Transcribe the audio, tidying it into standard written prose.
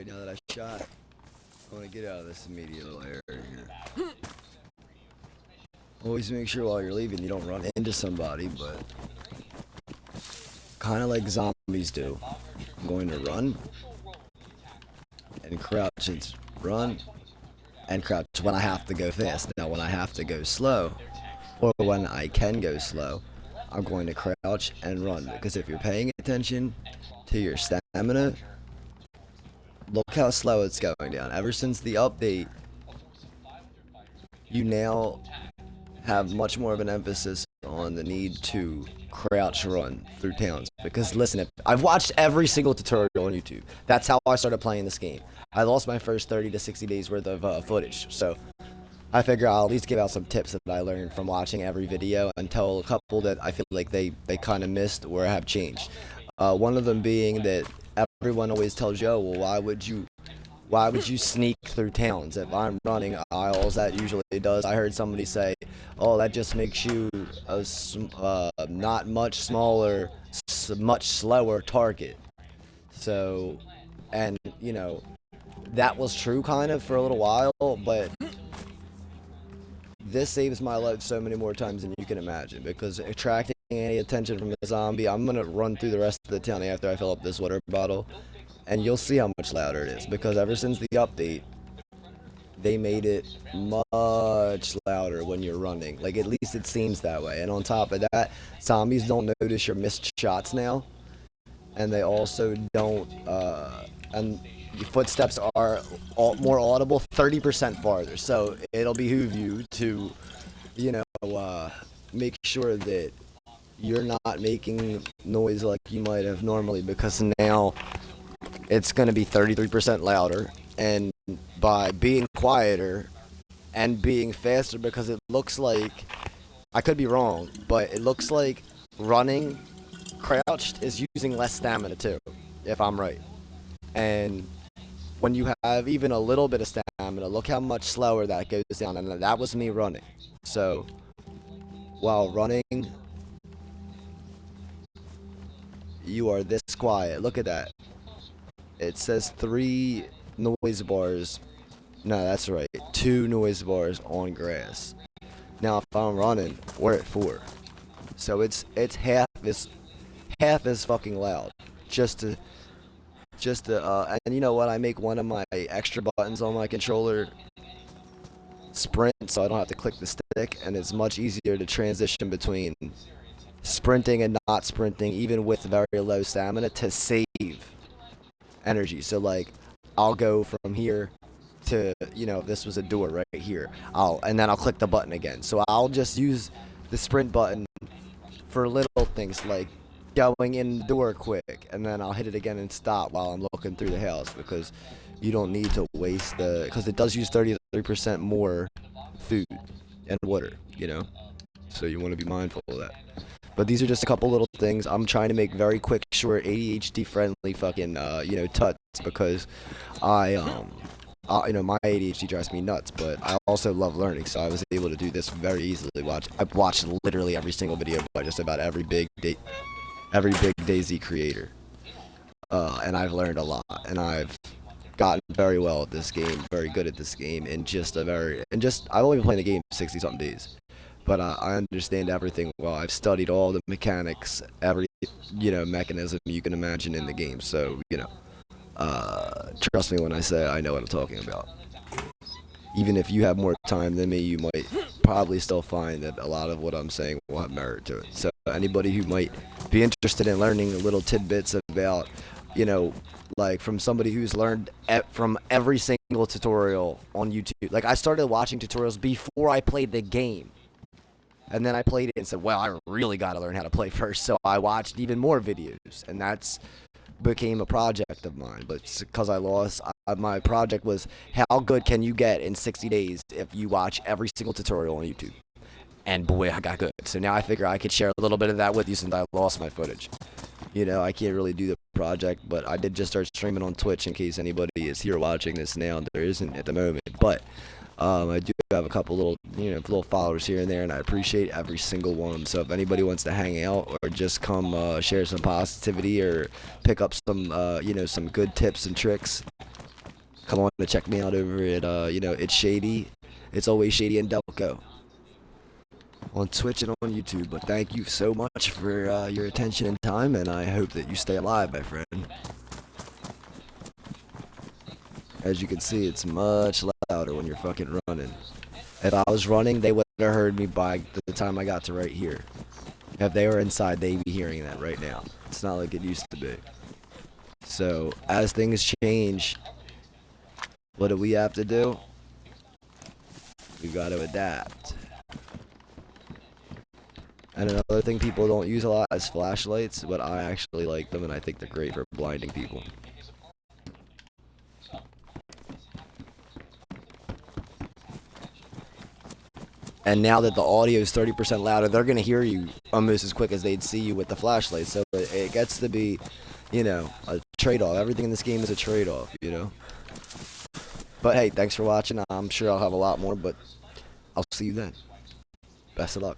Alright, now that I shot, I want to get out of this immediate little area here. Always make sure while you're leaving you don't run into somebody, but kind of like zombies do. I'm going to run and crouch and run and crouch when I have to go fast. Now when I have to go slow, or when I can go slow, I'm going to crouch and run, because if you're paying attention to your stamina, look how slow it's going down. Ever since the update, you now have much more of an emphasis on the need to crouch run through towns. Because listen, I've watched every single tutorial on YouTube. That's how I started playing this game. I lost my first 30 to 60 days worth of footage, so I figure I'll at least give out some tips that I learned from watching every video, and tell a couple that I feel like they kind of missed or have changed. One of them being that everyone always tells you, oh, well, why would you sneak through towns? If I'm running aisles, that usually does. I heard somebody say, oh, that just makes you a not much smaller, much slower target. So, and, you know, that was true kind of for a little while, but this saves my life so many more times than you can imagine, because attracting any attention from a zombie, I'm going to run through the rest of the town after I fill up this water bottle, and you'll see how much louder it is, because ever since the update, they made it much louder when you're running. Like, at least it seems that way. And on top of that, zombies don't notice your missed shots now, and they also don't, and your footsteps are more audible 30% farther. So it'll behoove you to, you know, make sure that you're not making noise like you might have normally, because now it's going to be 33% louder. And by being quieter and being faster, because it looks like, I could be wrong, but it looks like running crouched is using less stamina too, if I'm right. And when you have even a little bit of stamina, look how much slower that goes down. And that was me running. So while running, you are this quiet. Look at that. It says 3 noise bars. No, that's right. 2 noise bars on grass. Now if I'm running, we're at 4. So it's half as fucking loud. And you know what? I make one of my extra buttons on my controller sprint, so I don't have to click the stick, and it's much easier to transition between sprinting and not sprinting, even with very low stamina, to save energy. So like, I'll go from here to, you know, this was a door right here, and then I'll click the button again. So I'll just use the sprint button for little things like going in the door quick, and then I'll hit it again and stop while I'm looking through the house, because you don't need to waste because it does use 33% more food and water, you know, so you want to be mindful of that. But these are just a couple little things. I'm trying to make very quick, short, ADHD friendly fucking you know, tuts, because you know, my ADHD drives me nuts, but I also love learning, so I was able to do this very easily. I've watched literally every single video by just about every big DayZ creator, and I've learned a lot, and I've gotten very well at this game, very good at this game, in I've only been playing the game 60 something days, but I understand everything well. I've studied all the mechanics, every, you know, mechanism you can imagine in the game, so, you know, trust me when I say I know what I'm talking about. Even if you have more time than me, you might probably still find that a lot of what I'm saying will have merit to it. So anybody who might be interested in learning little tidbits about, you know, like from somebody who's learned from every single tutorial on YouTube. Like, I started watching tutorials before I played the game. And then I played it and said, well, I really got to learn how to play first. So I watched even more videos, and that's became a project of mine. But because I lost, my project was, how good can you get in 60 days if you watch every single tutorial on YouTube? And boy, I got good. So now I figure I could share a little bit of that with you, since I lost my footage. You know, I can't really do the project, but I did just start streaming on Twitch, in case anybody is here watching this now. There isn't at the moment, but I do have a couple little, you know, little followers here and there, and I appreciate every single one. So if anybody wants to hang out, or just come share some positivity, or pick up some, you know, some good tips and tricks, come on to check me out over at it's Shady. It's always Shady and Delco on Twitch and on YouTube. But thank you so much for your attention and time, and I hope that you stay alive, my friend. As you can see, it's much louder when you're fucking running. If I was running, they would have heard me by the time I got to right here. If they were inside, they'd be hearing that right now. It's not like it used to be. So, as things change, what do we have to do? We got to adapt. And another thing people don't use a lot is flashlights, but I actually like them, and I think they're great for blinding people. And now that the audio is 30% louder, they're going to hear you almost as quick as they'd see you with the flashlight. So it gets to be, a trade-off. Everything in this game is a trade-off, But hey, thanks for watching. I'm sure I'll have a lot more, but I'll see you then. Best of luck.